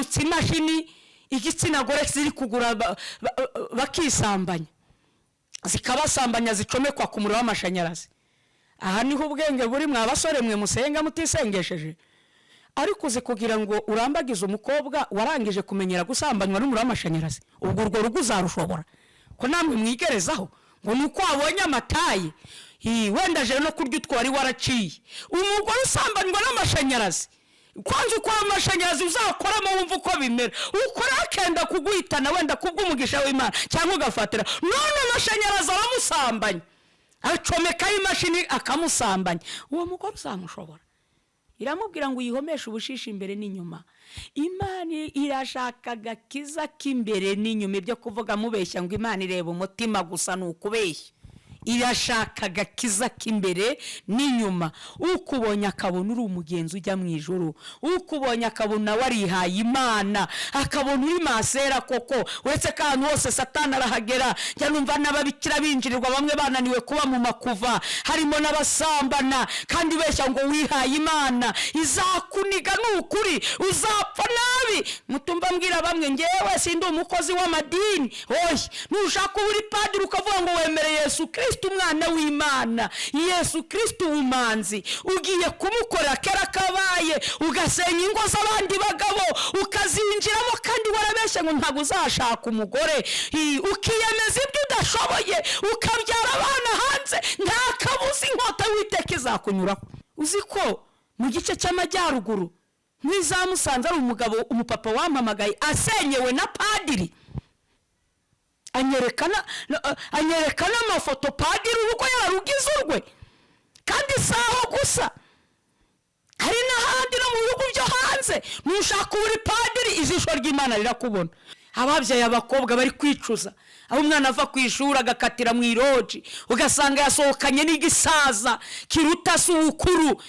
hadutse imashini igitsina gore ziri kugura bakisambanya, zikabasambanya zicomekwa ku muriro w'amashanyarazi. Aha niho ubwenge buri mwa basore mwe musenga mutisengesheje. Ariko uzi kugira ngo urambagize umukobwa warangije kumenyera gusambanywa n'umuriro w'amashanyarazi, ubwo urwo rugo uzarushobora ko namwe mwigerezaho ngo nuko wabonye amataye wenda je no kurya utwari waraciye. Umugore usambanywa n'amashanyarazi, kwanza uko amashanyarazi uzakoramo wumva uko bimera, ukora akenda kuguhitana wenda kubw'umugisha w'Imana cyangwa ugafatira. None amashanyarazi aramusambanya, acomeka imashini akamusambanya, uwo mugore uzamushobora? Iramubwira ngo uyihomeshe ubushishi imbere n'inyuma. Imana irashaka agakiza k'imbere n'inyuma. Ibyo kuvuga mubeshya ngo Imana ireba umutima gusa n'ukubeshya. Irashaka agakiza k'imbere n'inyuma. Ukubonye akabona uri umugenzi ujya mu ijuru, ukubonye akabona warihaye Imana, akabona uri masera koko. Uretse kantu hose Satani arahagera. Njya numva n'ababikira binjirirwa bamwe bananiwe kuba mu makuva, harimo n'abasambana, kandi beshya ngo wihaye Imana izakuniga n'ukuri uzapfa nabi. Mutumva mbwira bamwe ngewe sindi umukozi w'amadini. Oya, nushaka uri padiri ukavuga ngo wemere Yesu Kristo umwana w'Imana, Yesu Kristo umanzi, ugiye kumukorera kera kabaye, ugasenya ingo z'abandi bagabo ukazinjiramo, kandi warabeshye ngo ntabwo uzashaka umugore, ukiyemeza ibyo udashoboye, ukabyara abana hanze, nta kabuza inkota y'Uwiteka izakunyuraho. Uzi ko mu gice cy'amajyaruguru mwiza Musanze ari umugabo, umupapa wampamagaye asenyewe na padiri, anyerekana amafoto padiri urugo yararugize urwe, kandi saho gusa. Hari n'ahandi no mu bihugu byo hanze nushaka uri padiri ijisho ry'Imana rirakubona. Ababyaye abakobwa bari kwicuza, aho umwana ava ku ishuri agakatira mu iroji, ugasanga yasohokanye n'igisaza kiruta sukuru.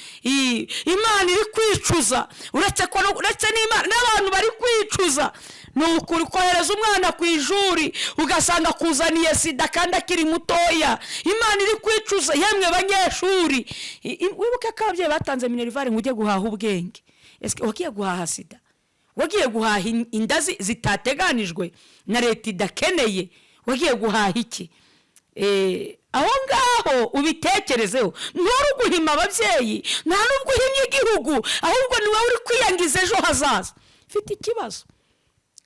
Imana iri kwicuza, uretse n'Imana n'abantu bari kwicuza. Nukuri kohereza umwana ku ishuri ugasanga kuzaniye sida kandi akiri mutoya. Imana iri kwicuza. Yemwe banyeshuri, wibuke ko ababyeyi batanze minerivare ngo ujye guhaha ubwenge. Ese wagiye guhaha sida? Wagiye guhaha inda zitateganijwe na leta idakeneye? Wagiye guhaha iki? Aho ngaho ubitekerezeho. Nturi guhima ababyeyi, nta nubwo uhimye igihugu, ahubwo ni wowe uri kwiyangiza ejo hazaza.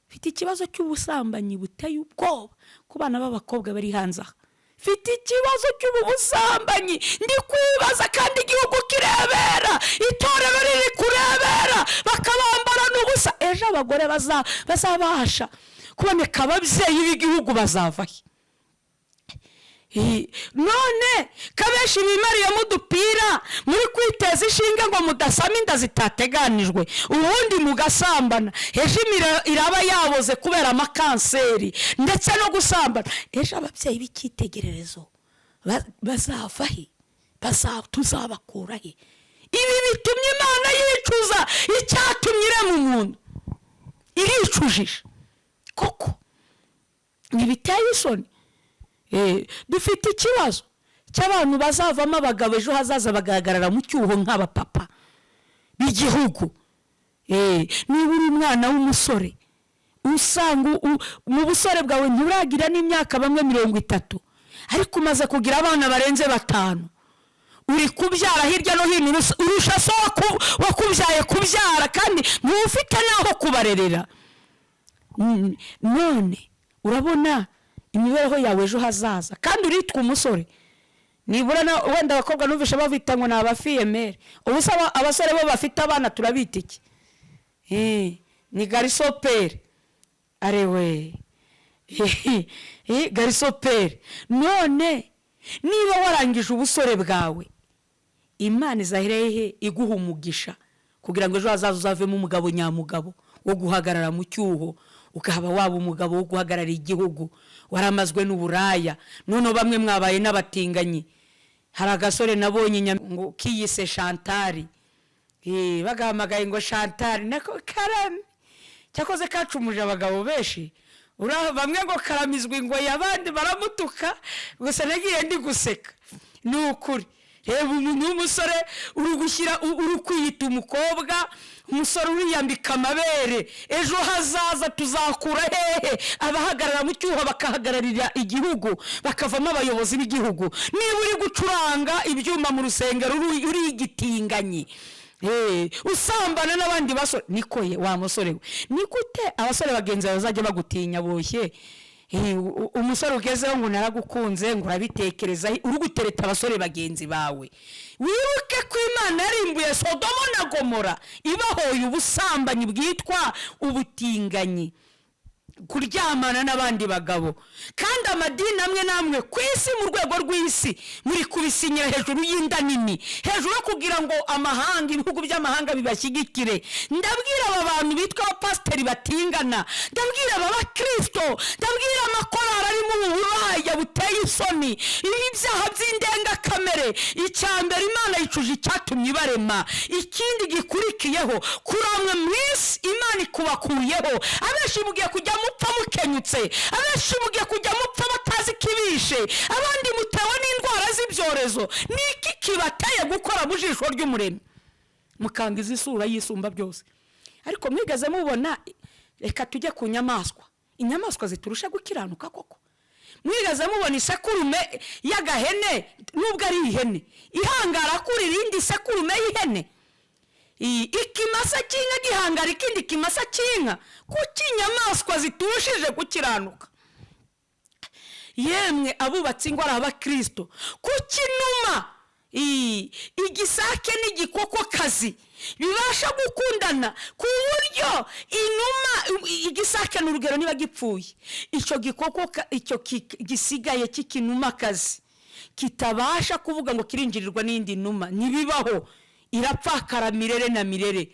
Fite ikibazo cy'ubusambanyi buteye ubwoba ku bana b'abakobwa bari hanze aha. Fite ikibazo cy'ubusambanyi ndi kwibaza, kandi igihugu kirebera, itorero riri kurebera, bakabambara n'ubusa. Ejo abagore bazabasha kuboneka, ababyeyi b'igihugu bazavahe? None kabeshi bimariye mu dupira muri kwiteza ishinga ngo mudasama inda zitateganijwe, ubundi mugasambana. Ejo iraba yaboze kubera amakanseri ndetse no gusambana. Ejo ababyeyi b'icyitegererezo bazavahe? Tuzabakurahe? Ibi bitumye Imana yicuza. Icyatumye irema umuntu iricujije koko, ntibiteye isoni. Dufite ikibazo cy'abantu bazavamo abagabo ejo hazaza bagahagarara mu cyuho nk'abapapa b'igihugu. Niba uri umwana w'umusore usanga mu busore bwawe nturagira n'imyaka bamwe 30, ariko umaze kugira abana barenze 5, uri kubyara hirya no hino, urusha so wakubyaye kubyara, kandi ntufite naho kubarerera. None urabona imibereho yawe ejo hazaza, kandi uritwa umusore. Nibura wenda abakobwa numvisha bavita ngo n'abafiyemere. Ubusaba abasore bo bafite abana turabita iki? Ni garisopere. Arewe. Garisopere. None niba warangije ubusore bwawe, Imana izahirehe iguha umugisha kugira ngo ejo hazaza uzavemo umugabo nyamugabo wo guhagarara mu cyuho, ukaba waba umugabo wo guhagarara igihugu. Waramazwe n'uburaya, none bamwe mwabaye n'abatinganyi. Hari agasore nabonye ngo kiyise Chantal, bagamagaye ngo Chantal, nako karame cyakoze kacumuje abagabo beshi. Bamwe ngo karamizwe ngo yabandi baramutuka, gusa nagiye ndi guseka. Nukuri reba umuntu w'umusore uri kwiyita umukobwa, umusore uriyambika amabere, ejo hazaza tuzakura hehe abahagarara mu cyuho bakahagararira igihugu bakavamo abayobozi b'igihugu. Niba uri gucuranga ibyuma mu rusengero uri igitinganyi, usambana n'abandi basore, niko ye wa musore we, ni gute abasore bagenzi bawe bazajya bagutinya boshye? Umusore ugezeho ngo naragukunze, ngo urabitekereza, uri gutereta abasore bagenzi bawe. Wibuke ko Imana yarimbuye Sodomo na Gomora ibahoye ubusambanyi bwitwa ubutinganyi, kuryamana n'abandi bagabo. Kandi amadini amwe namwe ku isi, mu rwego rw'isi, muri kubisinyira hejuru y'inda nini, hejuru yo kugira ngo amahanga, ibihugu by'amahanga bibashyigikire. Ndabwira aba bantu bitwa abapasiteri batingana, ndabwira aba bakristo, ndabwira amakorari ari mu buraya buteye isoni, ibyaha by'indengakamere. Icyambere Imana yicuje icyatumye ibarema, ikindi gikurikiyeho kuramwe mu isi Imana ikubakuyeho. Abenshi mugiye kujya mupfa mukenyutse, abenshi mugiye kujya mupfa batazi kibishe, abandi mutewe n'indwara z'ibyorezo. Niki kibateye gukora mu jisho ry'Umuremyi mukangiza isura y'isumba byose? Ariko mwigeze mubona, reka tujye ku nyamaswa, inyamaswa ziturusha gukiranuka koko? Mwigeze mubona isekurume y'agahene, nubwo ari ihene, ihangara kuri irindi sekurume y'ihene? Ikimasa cy'inka gihangara ikindi kimasa cy'inka? Kuki inyamaswa ziturushije gukiranuka? Yemwe abubatsi ngo ari abakristo, kuki inuma, igisake n'igikokokazi bibasha gukundana ku buryo inuma, igisake n'urugero niba gipfuye, icyo gikoko icyo gisigaye cy'ikinumakazi kitabasha kuvuga ngo kirinjirirwa n'indi numa? Ntibibaho, irapfakara mirere na mirere.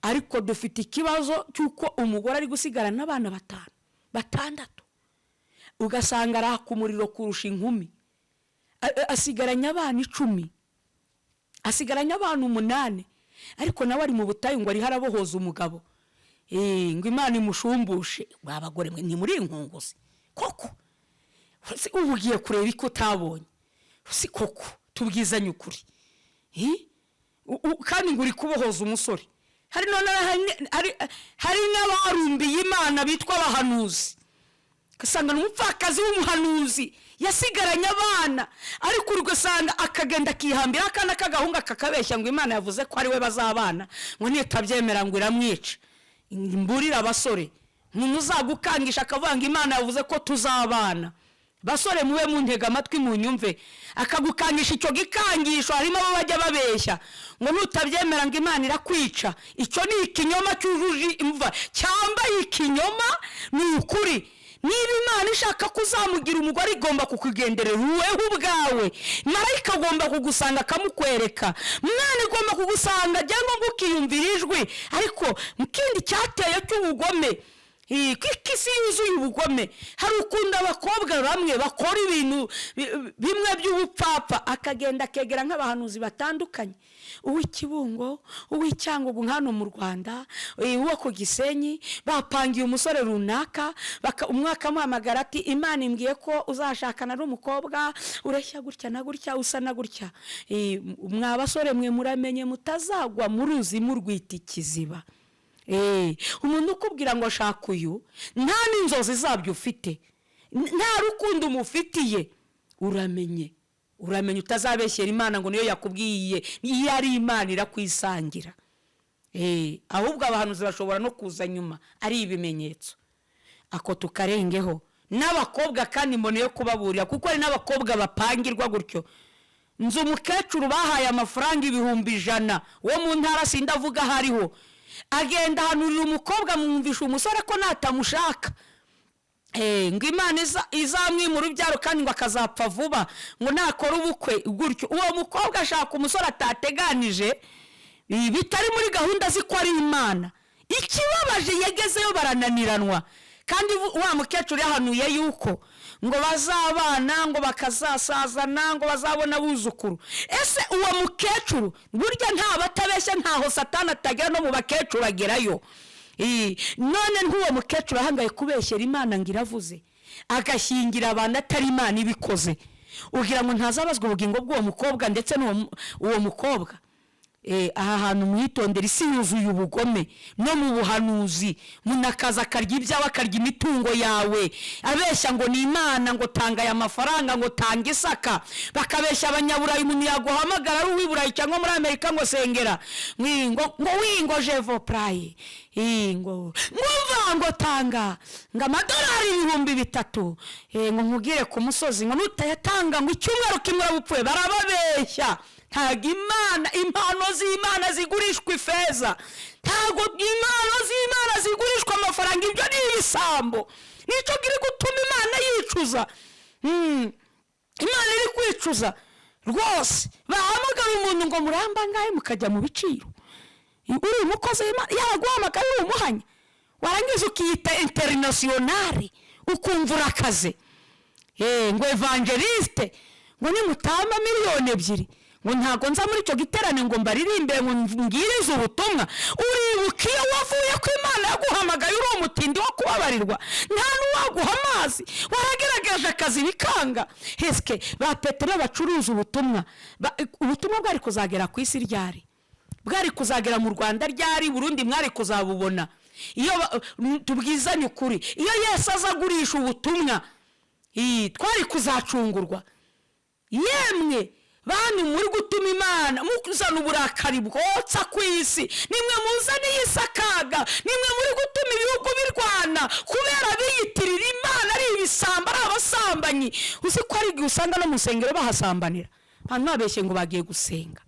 Ariko dufite ikibazo cy'uko umugore ari gusigarana n'abana 5, 6, ugasanga araka umuriro kurusha inkumi, asigaranye abana 10, asigaranye abana 8, ariko nawe ari mu butayu ngo ari harabohoza umugabo. Ngo Imana imushumbushe. Abagore mwe ni muri inkunguzi koko? Ubugiye kureba iko utabonye si koko? Tubwizanye ukuri. Kandi ngo uri kubohoza umusore. Hari n'abarumbiye Imana bitwa abahanuzi, kasanga n'umupfakazi w'umuhanuzi yasigaranye abana, ariko ugasanga akagenda kihambira akana kagahunga kakabeshya ngo Imana yavuze ko ari we bazabana, ngo nitabyemera ngo iramwica. Mburira abasore, muzagukangisha akavanga Imana yavuze ko tuzabana. Basore mube muntega amatwi munyumve, akagukangisha icyo gikangisho. Harimo abo bajya babeshya ngo nutabyemera ngo Imana irakwica. Icyo ni ikinyoma cyujuje imva, cyambaye ikinyoma. Ni ukuri, niba Imana ishaka kuzamugira umugore igomba kukugenderera wewe ubwawe. Marayika agomba kugusanga akamukwereka, Imana igomba kugusanga cyangwa ngo ukiyumvira ijwi. Ariko mukindi cyateye cy'ubugome, kw'isi yuzuye ubugome. Hari ukunda abakobwa bamwe bakora ibintu bimwe by'ubupfapfa, akagenda akegera nk'abahanuzi batandukanye, uw'Ikibungo, uw'Icyangugu hano mu Rwanda, uwo ku Gisenyi. Bapangiye umusore runaka, umwaka amuhamagara ati Imana imbwiye ko uzashakana n'umukobwa ureshya gutya na gutya, usa na gutya. Mwa basore mwe muramenye mutazagwa mu ruzi murwita ikiziba. Umuntu ukubwira ngo shaka uyu, nta n'inzozi zabyo ufite, nta rukundo umufitiye, uramenye utazabeshyera Imana ngo niyo yakubwiye. Iyo ari Imana irakwisangira. Ahubwo abahanuzi bashobora no kuza nyuma ari ibimenyetso. Ako tukarengeho n'abakobwa, kandi mboneye kubaburira kuko ari n'abakobwa bapangirwa gutyo. Nzu umukecuru bahaye amafaranga 100,000 wo mu ntara sindavuga hariho, agenda hanurira umukobwa mwumvisha umusore ko natamushaka, ngo Imana izamwimura urubyaro kandi ngo akazapfa vuba, ngo nakora ubukwe gutyo. Uwo mukobwa ashaka umusore atateganije, bitari muri gahunda ziko ari Imana. Ikibabaje yegezeyo barananiranwa, kandi wa mukecuru yahanuye yuko ngo bazabana, ngo bakazasazana, ngo bazabona buzukuru. Ese uwo mukecuru burya nta batabeshya, ntaho Satani atagera no mu bakecuru agerayo. None ntuwo mukecuru ahangaye kubeshyera Imana ngo iravuze, agashyingira abantu atari Imana ibikoze, ugira ngo ntazabazwa ubugingo bw'uwo mukobwa ndetse n'uwo mukobwa. aha hantu mwitondera, isi yuzuye ubugome no mu buhanuzi. Munakaza akarya ibyawe, akarya imitungo yawe, abeshya ngo ni Imana, ngo tanga aya mafaranga, ngo tanga isaka. Bakabeshya abanyaburayi, umuntu yaguhamagara ari uw'Iburayi cyangwa muri Amerika ngo sengera, ngo jevo praye, ngo tanga ngo amadolari 3,000, ngo nkugire ku musozi, ngo nutayatanga ngo icyumweru kimwe urabupfuye. Barababeshya. Ntago Imana, impano z'Imana zigurishwa ifeza. Ntago impano z'Imana zigurishwa amafaranga. Ibyo ni ibisambo. Nicyo kiri gutuma Imana yicuza. Imana iri kwicuza rwose. Bahamagara umuntu ngo muramba ngahe mukajya mu biciro. Uri umukozi w'Imana yaguhamagara uri umuhanya, warangiza ukiyita internationale, ukumva urakaze. Ngo evangeliste, ngo nimutamba 2,000,000, ngo ntago nza muri icyo giterane ngo mbaririmbe ngo ngirize ubutumwa. Uribuka iyo wavuye ko Imana yaguhamagaye uri umutindi wo kubabarirwa, nta n'uwaguha amazi, waragerageje akazi bikanga. Heske ba Petero bacuruza ubutumwa, ubutumwa bwari kuzagera ku isi ryari? Bwari kuzagera mu Rwanda ryari? Burundi mwari kuzabubona? Iyo tubwizanye ukuri, iyo Yesu azagurisha ubutumwa, twari kuzacungurwa. Yemwe bantu muri gutuma Imana mukuzana uburakari bwotsa ku isi, nimwe muzaniye isakaga, nimwe muri gutuma ibihugu birwana kubera biyitirira Imana ari ibisamba, ari abasambanyi. Uzi ko ari igihe usanga no mu nsengero bahasambanira, abantu babeshye ngo bagiye gusenga.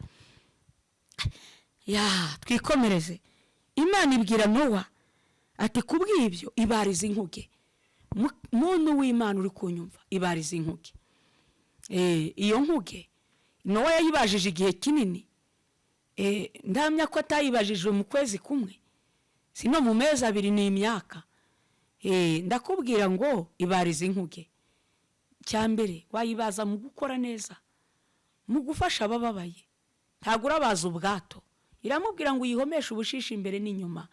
Twikomereze. Imana ibwira Nowa ati kubw'ibyo ibariza inkuge. Muntu w'Imana uri kunyumva, ibariza inkuge. Iyo nkuge Nowa yayibajije igihe kinini. Ndamya ko atayibajije mu kwezi kumwe, sino mu mezi 2 n'imyaka. Ndakubwira ngo ibariza inkuge. Cyambere wayibaza mu gukora neza, mu gufasha abababaye. Ntago urabaza ubwato. Iramubwira ngo uyihomeshe ubushishi imbere n'inyuma.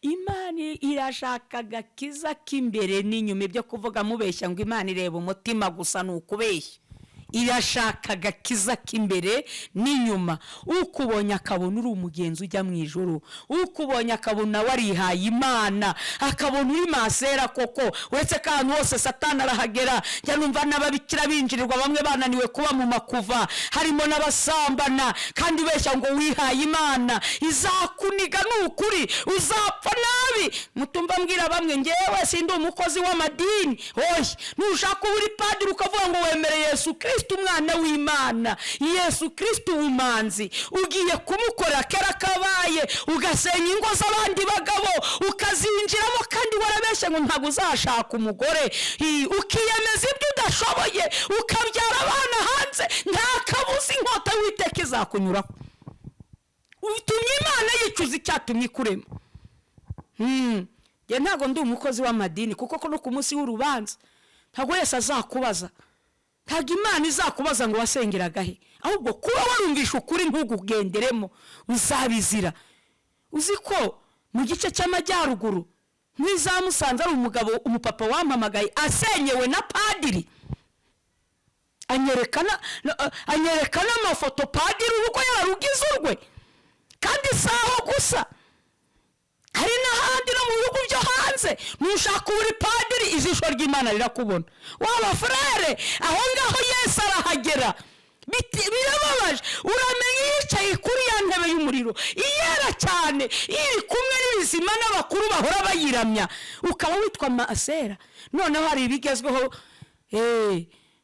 Imana irashaka gakiza k'imbere n'inyuma. Ibyo kuvuga mubeshya ngo Imana ireba umutima gusa n'ukubeshya. Irashaka gakiza k'imbere n'inyuma. Ukubonye akabona uri umugenzi ujya mu ijuru, ukubonye akabona warihaye Imana, akabona uri masera koko. Uretse kantu hose Satani arahagera. Njya numva n'ababikira binjirirwa, bamwe bananiwe kuba mu makuva, harimo n'abasambana, kandi beshya ngo wihaye Imana izakuniga n'ukuri, uzapfa nabi. Mutumva mbwira bamwe, ngewe sindi umukozi w'amadini. Nushaka uri padiri ukavuga ngo wemereye Yesu Kristo umwana w'Imana, Yesu Kristo umanzi, ugiye kumukorera kera kabaye, ugasenya ingo z'abandi bagabo, ukazinjiramo kandi warabeshye ngo ntago uzashaka umugore, ukiyemeza ibyo udashoboye, ukabyara abana hanze, nta kabuza inkota y'Uwiteka izakunyuraho. Utumye Imana yicuza icyatumye ikurema. Ye ntago ndi umukozi w'amadini, kuko no ku munsi w'urubanza ntago Yesu azakubaza. Ntago Imana izakubaza ngo wasengeraga he, ahubwo kuba warumvisha ukuri ntugugenderemo uzabizira. Uzi ko mu gice cy'amajyaruguru mwiza Musanze ari umugabo, umupapa wampamagaye asenyewe na padiri, anyerekana amafoto padiri uko yarugize urwe, kandi saho gusa. Hari n'ahandi no mu bihugu byo hanze nushaka uri padiri ijisho ry'Imana rirakubona. Waba frere aho ngaho Yesu arahagera. Birababaje, uramenye yicaye kuri ya ntebe y'umuriro iyera cyane, iri kumwe n'ibizima n'abakuru bahora bayiramya, ukaba witwa masera. Noneho hari ibigezweho,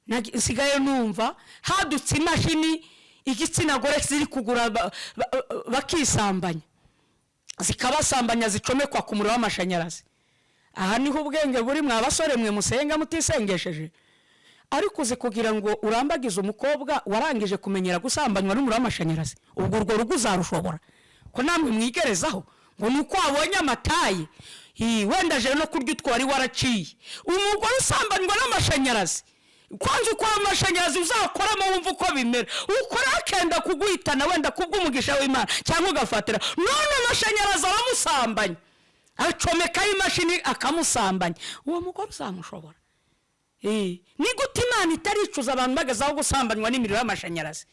nsigaye numva hadutse imashini igitsina gore ziri kugura bakisambanya, zikabasambanya zicomekwa ku muriro w'amashanyarazi. Aha niho ubwenge buri mwabasore mwe musenga mutisengesheje. Ariko uzi kugira ngo urambagize umukobwa warangije kumenyera gusambanywa n'umuriro w'amashanyarazi, ubwo urwo rugo uzarushobora ko namwe mwigerezaho ngo nuko wabonye amatayi, wenda je no kurya utwari waraciye. Umugore usambanywa n'amashanyarazi, kwanza uko amashanyarazi uzakoramo wumva uko bimera, ukora akenda kuguhitana wenda kubw'umugisha w'Imana cyangwa ugafatira. None amashanyarazi aramusambanya, acomeka imashini akamusambanya, uwo mugore uzamushobora? Ni gute Imana itaricuza abantu bagazaho gusambanywa n'imiriro y'amashanyarazi?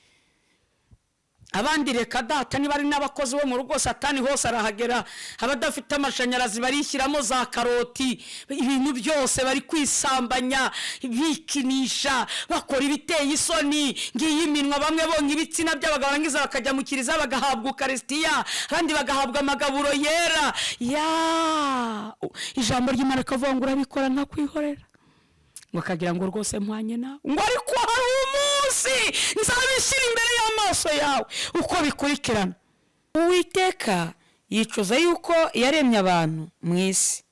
abandi reka data niba ari n'abakozi bo mu rugo satani hose arahagera, abadafite amashanyarazi barishyiramo za karoti, ibintu byose bari kwisambanya bikinisha bakora ibiteye isoni, ngiyi iminwa bamwe bonka ibitsina by'abagabo barangiza bakajya mu kiliziya bagahabwa ukaristiya, abandi bagahabwa amagaburo yera. Ijambo ry'Imana rikavuga ngo urabikora nkakwihorera, ngo akagira ngo rwose mpwanye nawe, ngo ariko hari umunsi nzabishyira imbere y'amaso yawe uko bikurikirana. Uwiteka yicuza yuko yaremye abantu mu isi,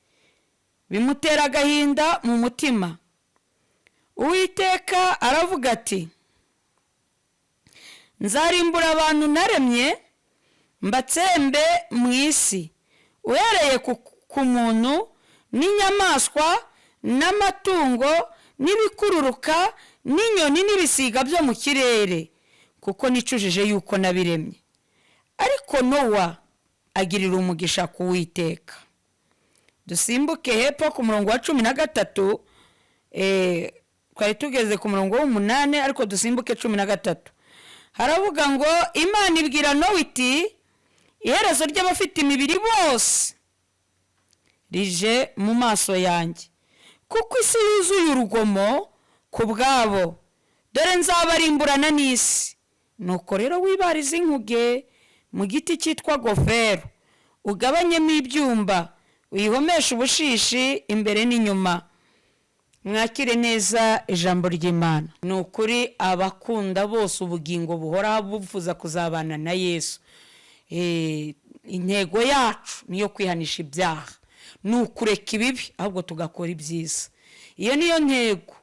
bimutera agahinda mu mutima. Uwiteka aravuga ati nzarimbura abantu naremye mbatsembe mu isi, uhereye ku muntu n'inyamaswa n'amatungo n'ibikururuka n'inyoni n'ibisiga byo mu kirere, kuko nicujije yuko nabiremye. Ariko Nowa agirira umugisha ku Uwiteka. Dusimbuke hepfo ku murongo wa 13, twari tugeze ku murongo w'8, ariko dusimbuke 13. Haravuga ngo Imana ibwira Nowa iti iherezo ry'abafite imibiri bose rije mu maso yanjye, kuko isi yuzuye urugomo ku bwabo, dore nzabarimburana n'isi. Nuko rero wibariza inkuge mu giti cyitwa gofero, ugabanyemo ibyumba, uyihomesha ubushishi imbere n'inyuma. Mwakire neza ijambo ry'Imana. Ni ukuri abakunda bose ubugingo buhora buvuza kuzabana na Yesu, intego yacu niyo kwihanisha ibyaha, ni ukureka ibibi ahubwo tugakora ibyiza. Iyo niyo ntego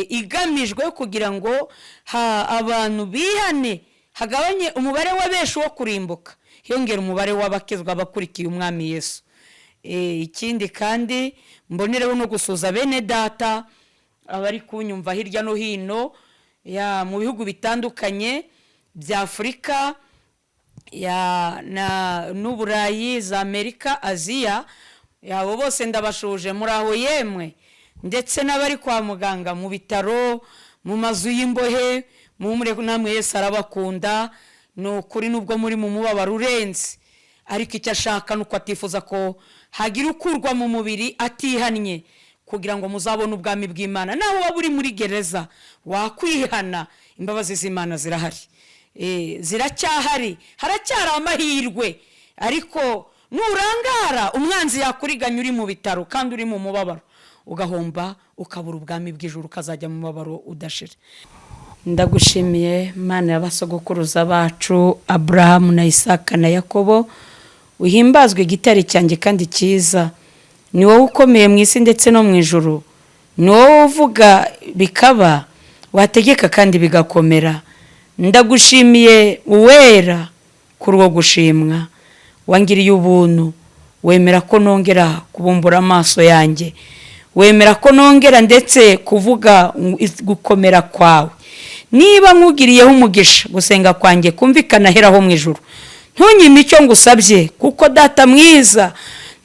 igamijwe kugira ngo abantu bihane, hagabanye umubare w'abenshi wo kurimbuka, hiyongera umubare w'abakizwa abakurikiye umwami Yesu. Ikindi kandi mbonereho no gusuza bene data abari kunyumva hirya no hino mu bihugu bitandukanye bya Afurika n'Uburayi, za Amerika, Aziya, abo bose ndabashuje muri aho yemwe, ndetse n'abari kwa muganga, mu bitaro, mu mazu y'imbohe, namwe Yesu arabakunda. Ni ukuri nubwo muri mu mubabaro urenze, ariko icyo ashaka nuko atifuza ko hagira ukurwa mu mubiri atihannye, kugira ngo muzabone ubwami bw'Imana. Naho waba uri muri gereza wakwihana, imbabazi z'Imana zirahari, ziracyahari, haracyari amahirwe. Ariko nurangara umwanzi yakuriganya uri mu bitaro kandi uri mu mubabaro, ugahomba ukabura ubwami bw'ijuru, ukazajya mu mubabaro udashira. Ndagushimiye Mana y'abasogokuruza bacu Abrahamu na Isaka na Yakobo, uhimbazwe igitare cyanjye kandi cyiza. Ni wowe ukomeye mu isi ndetse no mu ijuru, ni wowe uvuga bikaba, wategeka kandi bigakomera. Ndagushimiye uwera kuri uwo gushimwa, wangiriye ubuntu, wemera ko nongera kubumbura amaso yanjye, wemera ko nongera ndetse kuvuga gukomera kwawe. Niba nkugiriyeho umugisha, gusenga kwanjye kumvikana heraho mu ijuru, ntunyime icyo ngusabye, kuko data mwiza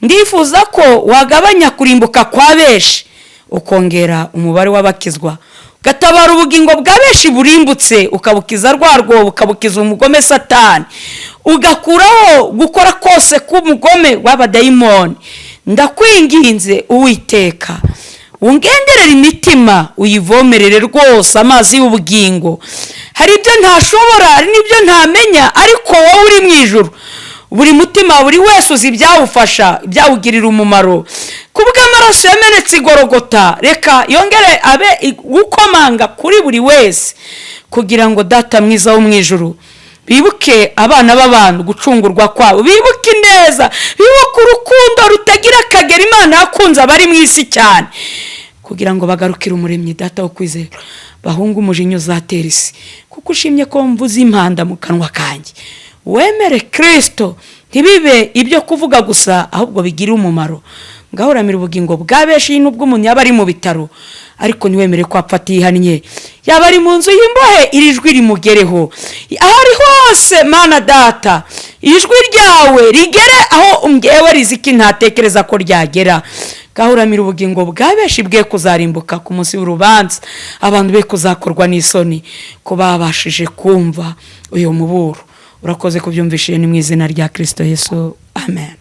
ndifuza ko wagabanya kurimbuka kwa benshi, ukongera umubare w'abakizwa, ugatabara ubugingo bwa benshi burimbutse, ukabukiza rwarwo, ukabukiza umugome Satani, ugakuraho gukora kose k'umugome w'abadayimoni. Ndakwinginze Uwiteka, ungenderera imitima, uyivomerere rwose amazi y'ubugingo. Hari ibyo ntashobora, hari n'ibyo ntamenya, ariko wowe uri mu ijuru, buri mutima, buri wese uzi ibyawufasha, ibyawugirira umumaro. Kubw'amaraso yamenetse igorogota, reka yongere abe gukomanga kuri buri wese, kugira ngo data mwiza wo mu ijuru bibuke abana b'abantu gucungurwa kwabo, bibuke neza, bibuke urukundo rutagira akagera Imana yakunze abari mu isi cyane, kugira ngo bagarukire umuremyi data wo kwizera, bahunga umujinya uzatera isi. Kuko ushimye ko mvuze impanda mu kanwa kanjye, wemere Kristo ntibibe ibyo kuvuga gusa, ahubwo bigire umumaro. Ngahoramira ubugingo bwa benshi, nubwo umuntu yaba ari mu bitaro, ariko niwemere ko apfa atihannye, yaba ari mu nzu y'imbohe, iri jwi rimugereho. Aho ari hose Mana data, ijwi ryawe rigere aho ngewe riziki ntatekereza ko ryagera. Ngahoramira ubugingo bwa benshi bwe kuzarimbuka ku munsi w'urubanza, abantu be kuzakorwa n'isoni ko babashije kumva uyu muburo. urakoze kubyumvishije ni mu izina rya Kristo Yesu, amen.